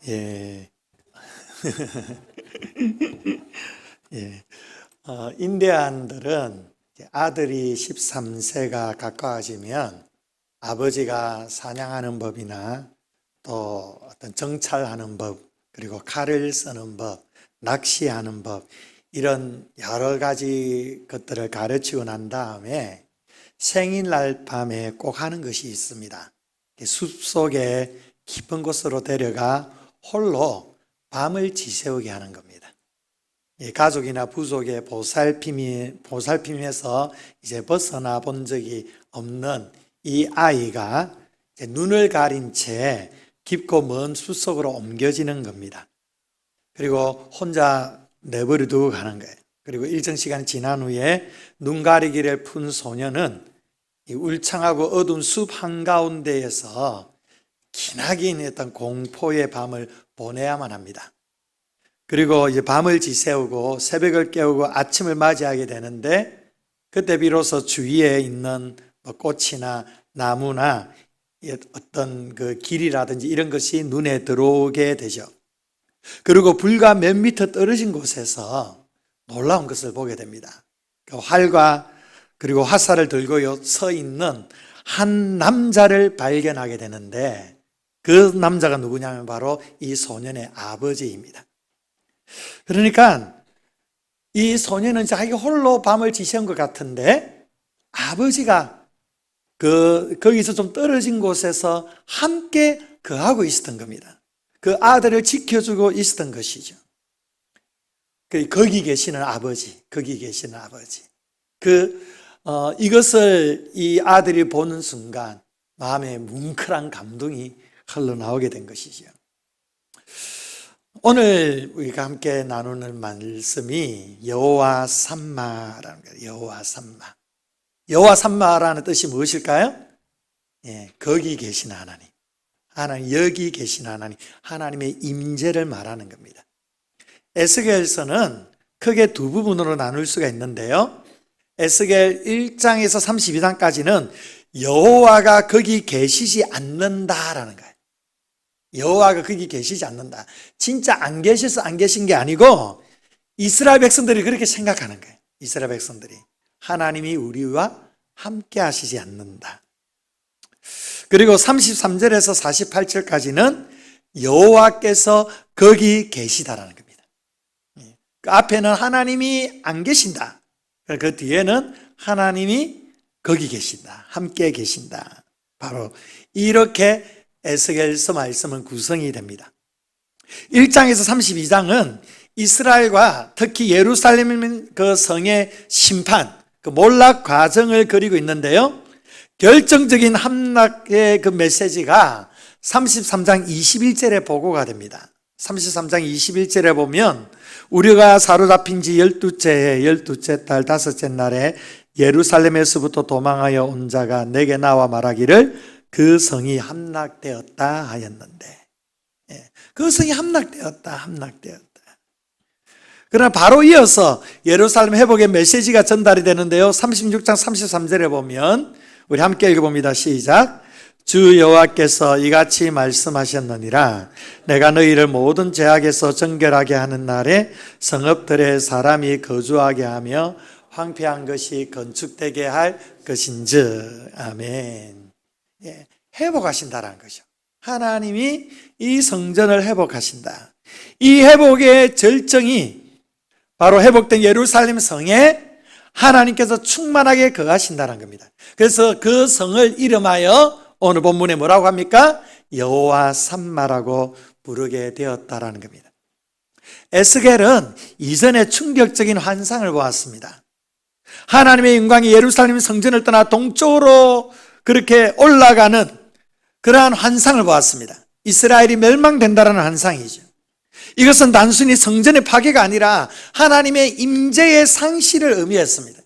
예. 예. 인디안들은 아들이 13세가 가까워지면 아버지가 사냥하는 법이나 또 어떤 정찰하는 법, 그리고 칼을 쓰는 법, 낚시하는 법, 이런 여러 가지 것들을 가르치고 난 다음에 생일날 밤에 꼭 하는 것이 있습니다. 숲속에 깊은 곳으로 데려가 홀로 밤을 지새우게 하는 겁니다. 가족이나 부족의 보살핌에서 이제 벗어나 본 적이 없는 이 아이가 눈을 가린 채 깊고 먼 숲속으로 옮겨지는 겁니다. 그리고 혼자 내버려 두고 가는 거예요. 그리고 일정 시간이 지난 후에 눈 가리기를 푼 소녀는 이 울창하고 어두운 숲 한가운데에서 기나긴 어떤 공포의 밤을 보내야만 합니다. 그리고 이제 밤을 지새우고 새벽을 깨우고 아침을 맞이하게 되는데, 그때 비로소 주위에 있는 꽃이나 나무나 어떤 그 길이라든지 이런 것이 눈에 들어오게 되죠. 그리고 불과 몇 미터 떨어진 곳에서 놀라운 것을 보게 됩니다. 그 활과 그리고 화살을 들고 서 있는 한 남자를 발견하게 되는데, 그 남자가 누구냐면 바로 이 소년의 아버지입니다. 그러니까 이 소년은 자기 홀로 밤을 지새운 것 같은데, 아버지가 거기서 좀 떨어진 곳에서 함께 거하고 있었던 겁니다. 그 아들을 지켜주고 있었던 것이죠. 거기 계시는 아버지. 이것을 이 아들이 보는 순간 마음에 뭉클한 감동이 흘러나오게 된 것이죠. 오늘 우리가 함께 나누는 말씀이 여호와 삼마라는 거예요. 여호와 삼마. 여호와 삼마라는 뜻이 무엇일까요? 거기 계신 하나님. 여기 계신 하나님. 하나님의 임재를 말하는 겁니다. 에스겔서는 크게 두 부분으로 나눌 수가 있는데요. 에스겔 1장에서 32장까지는 여호와가 거기 계시지 않는다라는 거예요. 여호와가 거기 계시지 않는다. 진짜 안 계셔서 안 계신 게 아니고 이스라엘 백성들이 그렇게 생각하는 거예요. 이스라엘 백성들이 하나님이 우리와 함께 하시지 않는다. 그리고 33절에서 48절까지는 여호와께서 거기 계시다라는 겁니다. 그 앞에는 하나님이 안 계신다. 그 뒤에는 하나님이 거기 계신다. 함께 계신다. 바로 이렇게 에스겔서 말씀은 구성이 됩니다. 1장에서 32장은 이스라엘과 특히 예루살렘 그 성의 심판, 그 몰락 과정을 그리고 있는데요. 결정적인 함락의 그 메시지가 33장 21절에 보고가 됩니다. 33장 21절에 보면 우리가 사로잡힌 지 12째 달 5째 날에 예루살렘에서부터 도망하여 온 자가 내게 나와 말하기를 그 성이 함락되었다 하였는데, 그 성이 함락되었다. 그러나 바로 이어서 예루살렘 회복의 메시지가 전달이 되는데요. 36장 33절에 보면 우리 함께 읽어봅니다. 시작. 주 여호와께서 이같이 말씀하셨느니라. 내가 너희를 모든 죄악에서 정결하게 하는 날에 성읍들에 사람이 거주하게 하며 황폐한 것이 건축되게 할 것인즉. 아멘. 회복하신다라는 거죠. 하나님이 이 성전을 회복하신다. 이 회복의 절정이 바로 회복된 예루살렘 성에 하나님께서 충만하게 거하신다는 겁니다. 그래서 그 성을 이름하여 오늘 본문에 뭐라고 합니까? 여호와 삼마라고 부르게 되었다라는 겁니다. 에스겔은 이전에 충격적인 환상을 보았습니다. 하나님의 영광이 예루살렘 성전을 떠나 동쪽으로 그렇게 올라가는 그러한 환상을 보았습니다. 이스라엘이 멸망된다라는 환상이죠. 이것은 단순히 성전의 파괴가 아니라 하나님의 임재의 상실을 의미했습니다.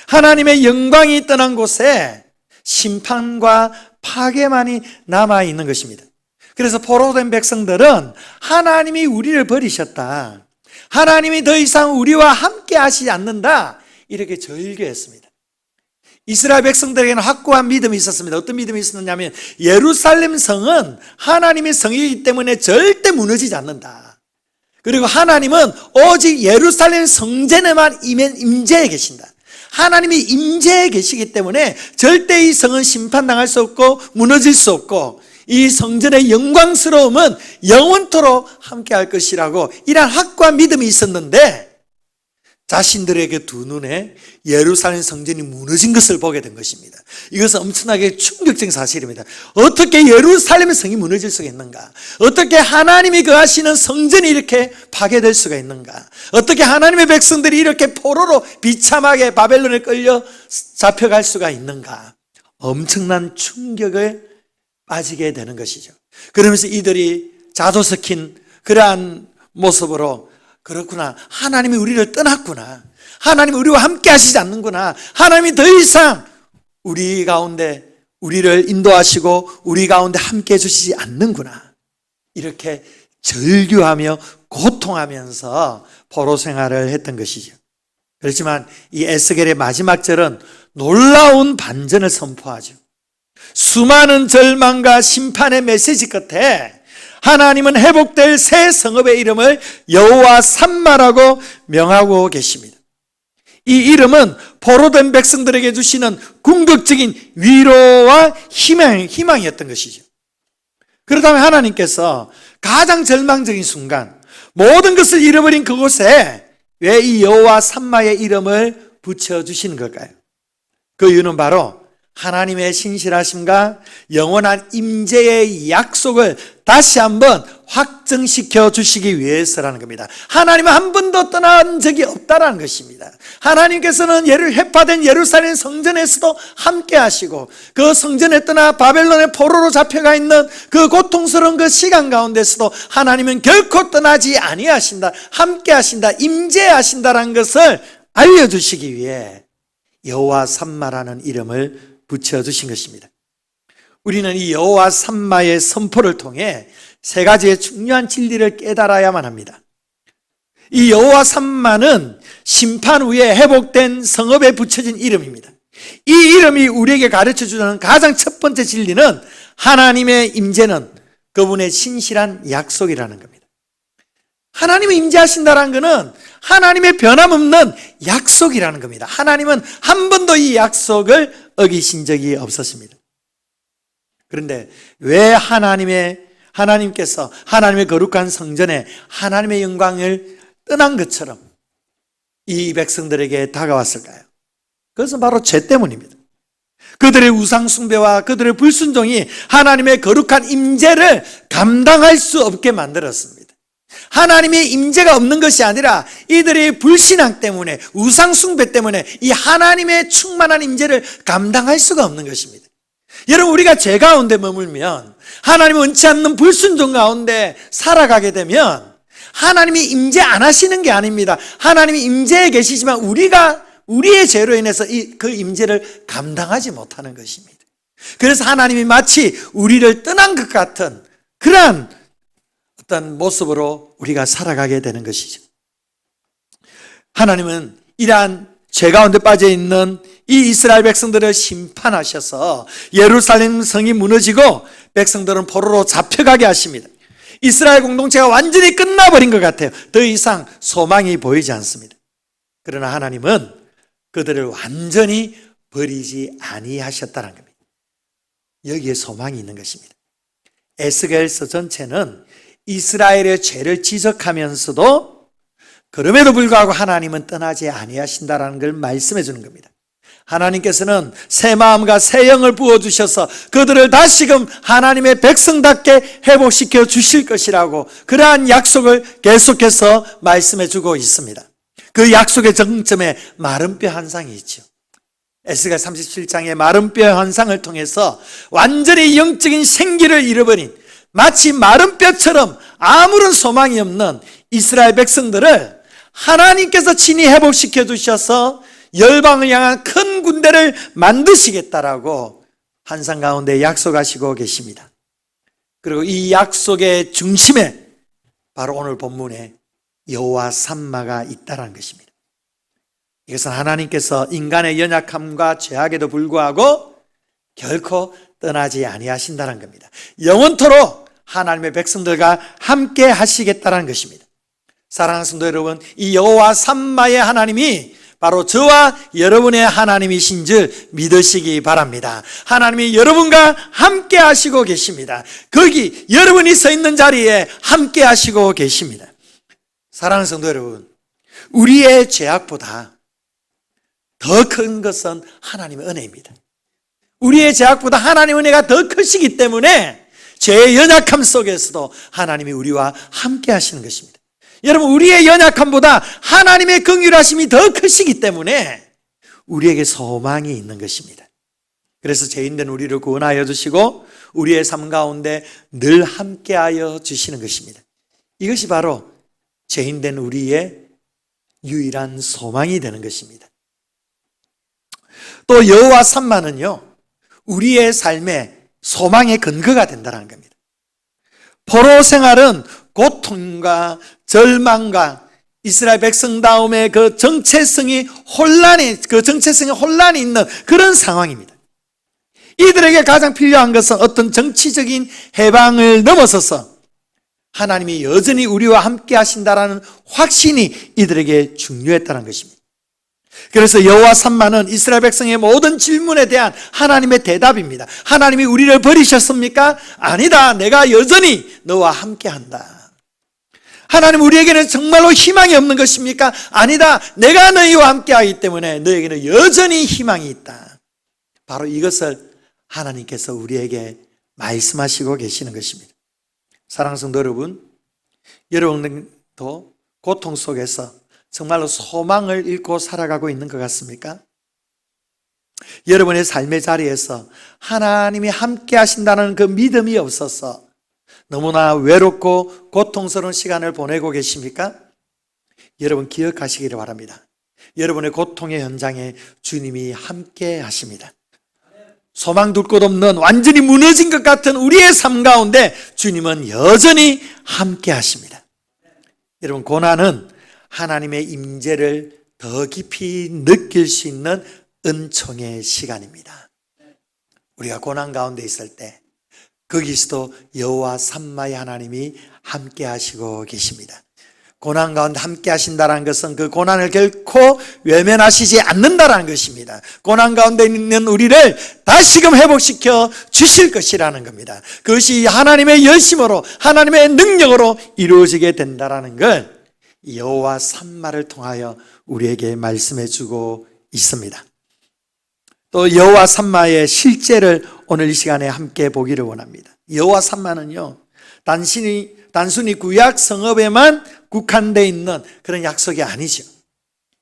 하나님의 영광이 떠난 곳에 심판과 파괴만이 남아있는 것입니다. 그래서 포로된 백성들은 하나님이 우리를 버리셨다, 하나님이 더 이상 우리와 함께 하시지 않는다, 이렇게 절규했습니다. 이스라엘 백성들에게는 확고한 믿음이 있었습니다. 어떤 믿음이 있었냐면 예루살렘 성은 하나님의 성이기 때문에 절대 무너지지 않는다. 그리고 하나님은 오직 예루살렘 성전에만 임재해 계신다. 하나님이 임재해 계시기 때문에 절대 이 성은 심판당할 수 없고 무너질 수 없고 이 성전의 영광스러움은 영원토록 함께할 것이라고 이러한 확고한 믿음이 있었는데 자신들에게 두 눈에 예루살렘 성전이 무너진 것을 보게 된 것입니다. 이것은 엄청나게 충격적인 사실입니다. 어떻게 예루살렘 성이 무너질 수가 있는가? 어떻게 하나님이 거하시는 성전이 이렇게 파괴될 수가 있는가? 어떻게 하나님의 백성들이 이렇게 포로로 비참하게 바벨론에 끌려 잡혀갈 수가 있는가? 엄청난 충격을 빠지게 되는 것이죠. 그러면서 이들이 자도 섞인 그러한 모습으로 그렇구나. 하나님이 우리를 떠났구나. 하나님이 우리와 함께 하시지 않는구나. 하나님이 더 이상 우리 가운데 우리를 인도하시고 우리 가운데 함께 해주시지 않는구나. 이렇게 절규하며 고통하면서 포로 생활을 했던 것이죠. 그렇지만 이 에스겔의 마지막 절은 놀라운 반전을 선포하죠. 수많은 절망과 심판의 메시지 끝에 하나님은 회복될 새 성읍의 이름을 여호와 삼마라고 명하고 계십니다. 이 이름은 포로된 백성들에게 주시는 궁극적인 위로와 희망이었던 것이죠. 그렇다면 하나님께서 가장 절망적인 순간 모든 것을 잃어버린 그곳에 왜 이 여호와 삼마의 이름을 붙여주시는 걸까요? 그 이유는 바로 하나님의 신실하심과 영원한 임재의 약속을 다시 한번 확증시켜 주시기 위해서라는 겁니다. 하나님은 한 번도 떠난 적이 없다라는 것입니다. 하나님께서는 회파된 예루살렘 성전에서도 함께 하시고 그 성전에 떠나 바벨론의 포로로 잡혀가 있는 그 고통스러운 그 시간 가운데서도 하나님은 결코 떠나지 아니하신다, 함께 하신다, 임재하신다라는 것을 알려주시기 위해 여호와 삼마라는 이름을 붙여주신 것입니다. 우리는 이 여호와 삼마의 선포를 통해 세 가지의 중요한 진리를 깨달아야만 합니다. 이 여호와 삼마는 심판 후에 회복된 성읍에 붙여진 이름입니다. 이 이름이 우리에게 가르쳐주는 가장 첫 번째 진리는 하나님의 임재는 그분의 신실한 약속이라는 겁니다. 하나님이 임재하신다는 것은 하나님의 변함없는 약속이라는 겁니다. 하나님은 한 번도 이 약속을 어기신 적이 없었습니다. 그런데 왜 하나님께서 하나님의 거룩한 성전에 하나님의 영광을 떠난 것처럼 이 백성들에게 다가왔을까요? 그것은 바로 죄 때문입니다. 그들의 우상 숭배와 그들의 불순종이 하나님의 거룩한 임재를 감당할 수 없게 만들었습니다. 하나님의 임재가 없는 것이 아니라 이들의 불신앙 때문에 우상 숭배 때문에 이 하나님의 충만한 임재를 감당할 수가 없는 것입니다. 여러분, 우리가 죄 가운데 머물면 하나님 원치 않는 불순종 가운데 살아가게 되면 하나님이 임재 안 하시는 게 아닙니다. 하나님이 임재해 계시지만 우리의 죄로 인해서 그 임재를 감당하지 못하는 것입니다. 그래서 하나님이 마치 우리를 떠난 것 같은 그러한 어떤 모습으로 우리가 살아가게 되는 것이죠. 하나님은 이러한 죄 가운데 빠져 있는 이 이스라엘 백성들을 심판하셔서 예루살렘 성이 무너지고 백성들은 포로로 잡혀가게 하십니다. 이스라엘 공동체가 완전히 끝나버린 것 같아요. 더 이상 소망이 보이지 않습니다. 그러나 하나님은 그들을 완전히 버리지 아니하셨다는 겁니다. 여기에 소망이 있는 것입니다. 에스겔서 전체는 이스라엘의 죄를 지적하면서도 그럼에도 불구하고 하나님은 떠나지 아니하신다라는 걸 말씀해 주는 겁니다. 하나님께서는 새 마음과 새 영을 부어주셔서 그들을 다시금 하나님의 백성답게 회복시켜 주실 것이라고 그러한 약속을 계속해서 말씀해 주고 있습니다. 그 약속의 정점에 마른 뼈 환상이 있죠. 에스겔 37장의 마른 뼈 환상을 통해서 완전히 영적인 생기를 잃어버린 마치 마른 뼈처럼 아무런 소망이 없는 이스라엘 백성들을 하나님께서 친히 회복시켜 주셔서 열방을 향한 큰 군대를 만드시겠다라고 환상 가운데 약속하시고 계십니다. 그리고 이 약속의 중심에 바로 오늘 본문에 여호와 삼마가 있다라는 것입니다. 이것은 하나님께서 인간의 연약함과 죄악에도 불구하고 결코 떠나지 아니하신다는 겁니다. 영원토록 하나님의 백성들과 함께 하시겠다는 것입니다. 사랑하는 성도 여러분, 이 여호와 삼마의 하나님이 바로 저와 여러분의 하나님이신 줄 믿으시기 바랍니다. 하나님이 여러분과 함께 하시고 계십니다. 거기 여러분이 서 있는 자리에 함께 하시고 계십니다. 사랑하는 성도 여러분, 우리의 죄악보다 더 큰 것은 하나님의 은혜입니다. 우리의 죄악보다 하나님의 은혜가 더 크시기 때문에 죄의 연약함 속에서도 하나님이 우리와 함께 하시는 것입니다. 여러분, 우리의 연약함보다 하나님의 긍휼하심이 더 크시기 때문에 우리에게 소망이 있는 것입니다. 그래서 죄인된 우리를 구원하여 주시고 우리의 삶 가운데 늘 함께하여 주시는 것입니다. 이것이 바로 죄인된 우리의 유일한 소망이 되는 것입니다. 또 여호와 삼마는요, 우리의 삶의 소망의 근거가 된다는 겁니다. 포로 생활은 고통과 절망과 이스라엘 백성다움의 그 정체성이 혼란이 있는 그런 상황입니다. 이들에게 가장 필요한 것은 어떤 정치적인 해방을 넘어서서 하나님이 여전히 우리와 함께 하신다라는 확신이 이들에게 중요했다는 것입니다. 그래서 여호와 삼마는 이스라엘 백성의 모든 질문에 대한 하나님의 대답입니다. 하나님이 우리를 버리셨습니까? 아니다. 내가 여전히 너와 함께한다. 하나님, 우리에게는 정말로 희망이 없는 것입니까? 아니다. 내가 너희와 함께하기 때문에 너에게는 여전히 희망이 있다. 바로 이것을 하나님께서 우리에게 말씀하시고 계시는 것입니다. 사랑하는 성도 여러분, 여러분도 고통 속에서 정말로 소망을 잃고 살아가고 있는 것 같습니까? 여러분의 삶의 자리에서 하나님이 함께 하신다는 그 믿음이 없어서 너무나 외롭고 고통스러운 시간을 보내고 계십니까? 여러분, 기억하시기를 바랍니다. 여러분의 고통의 현장에 주님이 함께 하십니다. 소망 둘 곳 없는 완전히 무너진 것 같은 우리의 삶 가운데 주님은 여전히 함께 하십니다. 여러분, 고난은 하나님의 임재를 더 깊이 느낄 수 있는 은총의 시간입니다. 우리가 고난 가운데 있을 때 거기서도 여호와 삼마의 하나님이 함께 하시고 계십니다. 고난 가운데 함께 하신다는 것은 그 고난을 결코 외면하시지 않는다는 것입니다. 고난 가운데 있는 우리를 다시금 회복시켜 주실 것이라는 겁니다. 그것이 하나님의 열심으로, 하나님의 능력으로 이루어지게 된다는 걸 여호와 삼마를 통하여 우리에게 말씀해 주고 있습니다. 또 여호와 삼마의 실제를 오늘 이 시간에 함께 보기를 원합니다. 여호와 삼마는요, 단순히 구약 성읍에만 국한되어 있는 그런 약속이 아니죠.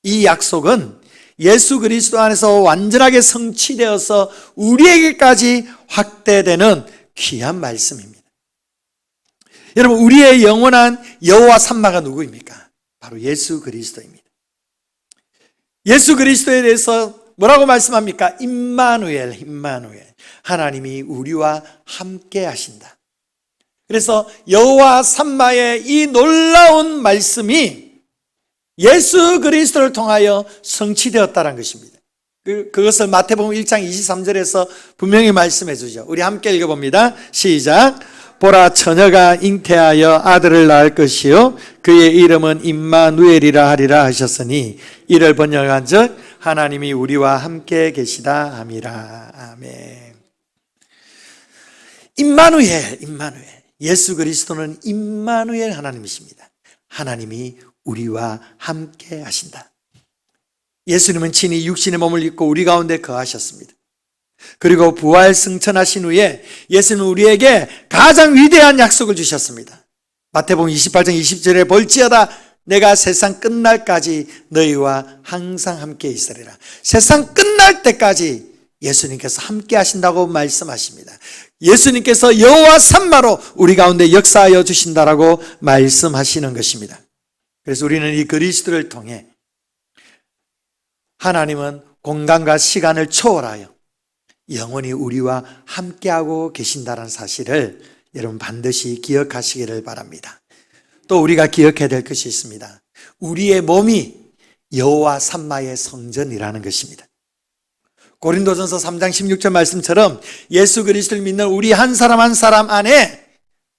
이 약속은 예수 그리스도 안에서 완전하게 성취되어서 우리에게까지 확대되는 귀한 말씀입니다. 여러분, 우리의 영원한 여호와 삼마가 누구입니까? 바로 예수 그리스도입니다. 예수 그리스도에 대해서 뭐라고 말씀합니까? 임마누엘. 하나님이 우리와 함께 하신다. 그래서 여호와 삼마의 이 놀라운 말씀이 예수 그리스도를 통하여 성취되었다는 것입니다. 그것을 마태복음 1장 23절에서 분명히 말씀해 주죠. 우리 함께 읽어봅니다. 시작. 보라, 처녀가 잉태하여 아들을 낳을 것이요 그의 이름은 임마누엘이라 하리라 하셨으니 이를 번역한즉 하나님이 우리와 함께 계시다 함이라. 아멘. 임마누엘. 예수 그리스도는 임마누엘 하나님이십니다. 하나님이 우리와 함께 하신다. 예수님은 친히 육신의 몸을 입고 우리 가운데 거하셨습니다. 그리고 부활 승천하신 후에 예수는 우리에게 가장 위대한 약속을 주셨습니다. 마태복음 28장 20절에 볼지어다 내가 세상 끝날까지 너희와 항상 함께 있으리라. 세상 끝날 때까지 예수님께서 함께 하신다고 말씀하십니다. 예수님께서 여호와 삼마로 우리 가운데 역사하여 주신다라고 말씀하시는 것입니다. 그래서 우리는 이 그리스도를 통해 하나님은 공간과 시간을 초월하여 영원히 우리와 함께하고 계신다는 사실을 여러분 반드시 기억하시기를 바랍니다. 또 우리가 기억해야 될 것이 있습니다. 우리의 몸이 여호와 삼마의 성전이라는 것입니다. 고린도전서 3장 16절 말씀처럼 예수 그리스도를 믿는 우리 한 사람 한 사람 안에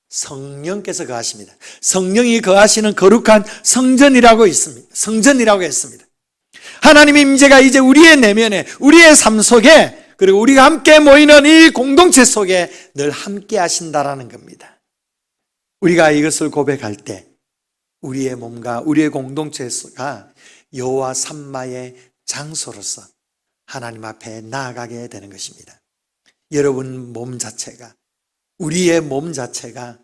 성령께서 거하십니다. 성령이 거하시는 거룩한 성전이라고 있습니다. 성전이라고 했습니다. 하나님의 임재가 이제 우리의 내면에, 우리의 삶 속에, 그리고 우리가 함께 모이는 이 공동체 속에 늘 함께 하신다라는 겁니다. 우리가 이것을 고백할 때 우리의 몸과 우리의 공동체가 여호와 삼마의 장소로서 하나님 앞에 나아가게 되는 것입니다. 여러분 몸 자체가, 우리의 몸 자체가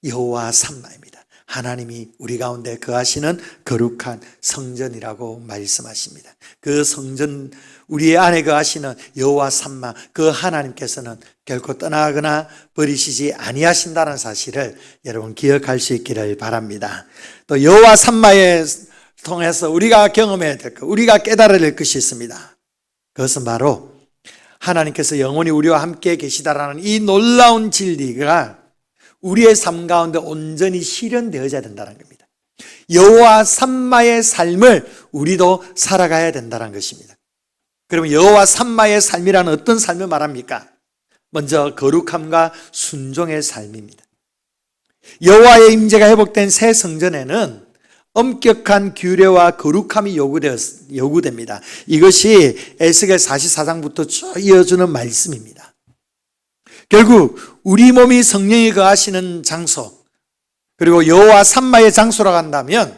여호와 삼마입니다. 하나님이 우리 가운데 거하시는 거룩한 성전이라고 말씀하십니다. 그 성전, 우리의 안에 거하시는 여호와 삼마, 그 하나님께서는 결코 떠나거나 버리시지 아니하신다는 사실을 여러분 기억할 수 있기를 바랍니다. 또 여호와 삼마에 통해서 우리가 경험해야 될 것, 우리가 깨달아야 될 것이 있습니다. 그것은 바로 하나님께서 영원히 우리와 함께 계시다라는 이 놀라운 진리가 우리의 삶 가운데 온전히 실현되어야 된다는 겁니다. 여호와 삼마의 삶을 우리도 살아가야 된다는 것입니다. 그러면 여호와 삼마의 삶이라는 어떤 삶을 말합니까? 먼저 거룩함과 순종의 삶입니다. 여호와의 임재가 회복된 새 성전에는 엄격한 규례와 거룩함이 요구됩니다. 이것이 에스겔 44장부터 쭉 이어주는 말씀입니다. 결국 우리 몸이 성령이 거하시는 장소, 그리고 여호와 삼마의 장소라고 한다면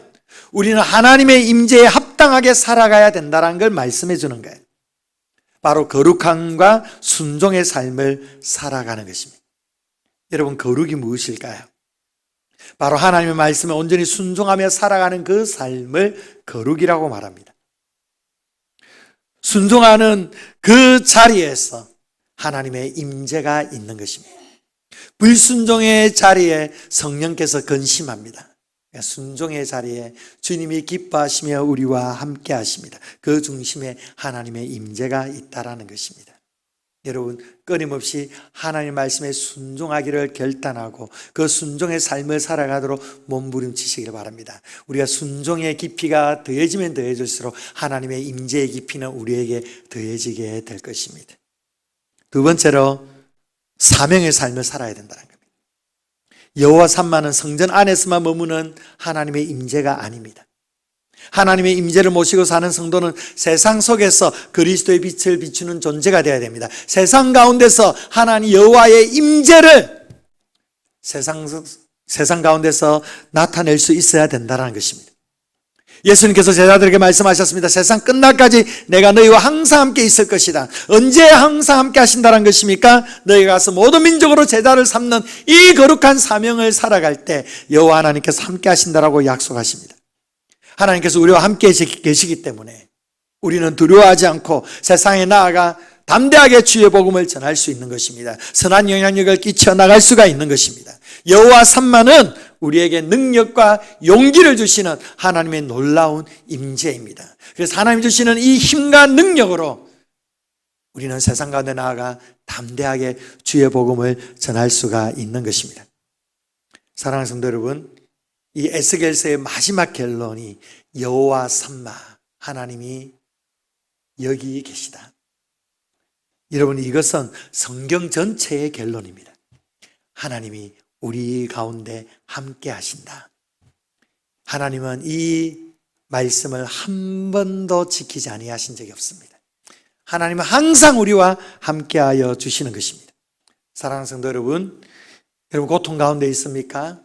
우리는 하나님의 임재에 합당하게 살아가야 된다는 걸 말씀해 주는 거예요. 바로 거룩함과 순종의 삶을 살아가는 것입니다. 여러분, 거룩이 무엇일까요? 바로 하나님의 말씀에 온전히 순종하며 살아가는 그 삶을 거룩이라고 말합니다. 순종하는 그 자리에서 하나님의 임재가 있는 것입니다. 불순종의 자리에 성령께서 근심합니다. 순종의 자리에 주님이 기뻐하시며 우리와 함께 하십니다. 그 중심에 하나님의 임재가 있다라는 것입니다. 여러분, 끊임없이 하나님 말씀에 순종하기를 결단하고 그 순종의 삶을 살아가도록 몸부림치시길 바랍니다. 우리가 순종의 깊이가 더해지면 더해질수록 하나님의 임재의 깊이는 우리에게 더해지게 될 것입니다. 두 번째로 사명의 삶을 살아야 된다는 겁니다. 여호와 삼마는 성전 안에서만 머무는 하나님의 임재가 아닙니다. 하나님의 임재를 모시고 사는 성도는 세상 속에서 그리스도의 빛을 비추는 존재가 되어야 됩니다. 세상 가운데서 하나님 여호와의 임재를 세상 가운데서 나타낼 수 있어야 된다는 것입니다. 예수님께서 제자들에게 말씀하셨습니다. 세상 끝날까지 내가 너희와 항상 함께 있을 것이다. 언제 항상 함께 하신다는 것입니까? 너희가 가서 모든 민족으로 제자를 삼는 이 거룩한 사명을 살아갈 때 여호와 하나님께서 함께 하신다라고 약속하십니다. 하나님께서 우리와 함께 계시기 때문에 우리는 두려워하지 않고 세상에 나아가 담대하게 주의 복음을 전할 수 있는 것입니다. 선한 영향력을 끼쳐 나갈 수가 있는 것입니다. 여호와 삼마는 우리에게 능력과 용기를 주시는 하나님의 놀라운 임재입니다. 그래서 하나님 주시는 이 힘과 능력으로 우리는 세상 가운데 나아가 담대하게 주의 복음을 전할 수가 있는 것입니다. 사랑하는 성도 여러분, 이 에스겔서의 마지막 결론이 여호와 삼마, 하나님이 여기 계시다. 여러분, 이것은 성경 전체의 결론입니다. 하나님이 우리 가운데 함께 하신다. 하나님은 이 말씀을 한 번도 지키지 아니하신 적이 없습니다. 하나님은 항상 우리와 함께하여 주시는 것입니다. 사랑하는 성도 여러분, 고통 가운데 있습니까?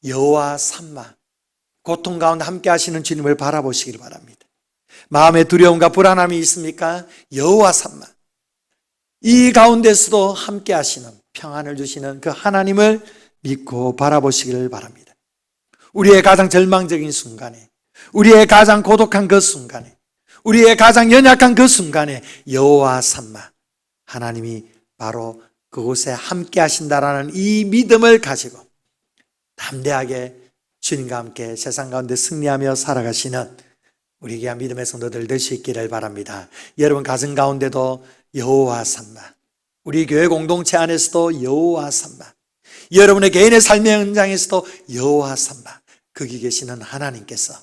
여호와 삼마, 고통 가운데 함께 하시는 주님을 바라보시길 바랍니다. 마음의 두려움과 불안함이 있습니까? 여호와 삼마, 이 가운데서도 함께 하시는, 평안을 주시는 그 하나님을 믿고 바라보시기를 바랍니다. 우리의 가장 절망적인 순간에, 우리의 가장 고독한 그 순간에, 우리의 가장 연약한 그 순간에 여호와 삼마, 하나님이 바로 그곳에 함께 하신다라는 이 믿음을 가지고 담대하게 주님과 함께 세상 가운데 승리하며 살아가시는 우리 귀한 믿음의 성도들 될 수 있기를 바랍니다. 여러분 가정 가운데도 여호와 삼마, 우리 교회 공동체 안에서도 여호와 삼마, 여러분의 개인의 삶의 현장에서도 여호와 삼마, 거기 계시는 하나님께서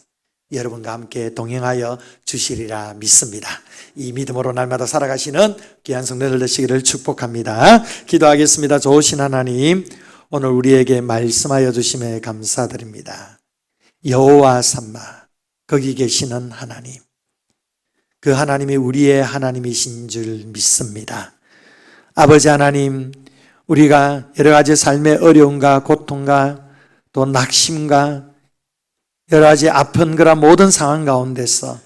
여러분과 함께 동행하여 주시리라 믿습니다. 이 믿음으로 날마다 살아가시는 귀한 성도들 되시기를 축복합니다. 기도하겠습니다. 좋으신 하나님, 오늘 우리에게 말씀하여 주심에 감사드립니다. 여호와 삼마, 거기 계시는 하나님, 그 하나님이 우리의 하나님이신 줄 믿습니다. 아버지 하나님, 우리가 여러 가지 삶의 어려움과 고통과 또 낙심과 여러 가지 아픈 그런 모든 상황 가운데서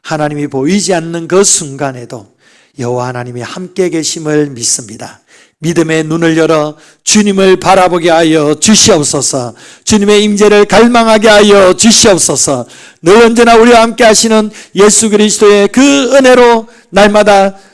하나님이 보이지 않는 그 순간에도 여호와 하나님이 함께 계심을 믿습니다. 믿음의 눈을 열어 주님을 바라보게 하여 주시옵소서. 주님의 임재를 갈망하게 하여 주시옵소서. 늘 언제나 우리와 함께 하시는 예수 그리스도의 그 은혜로 날마다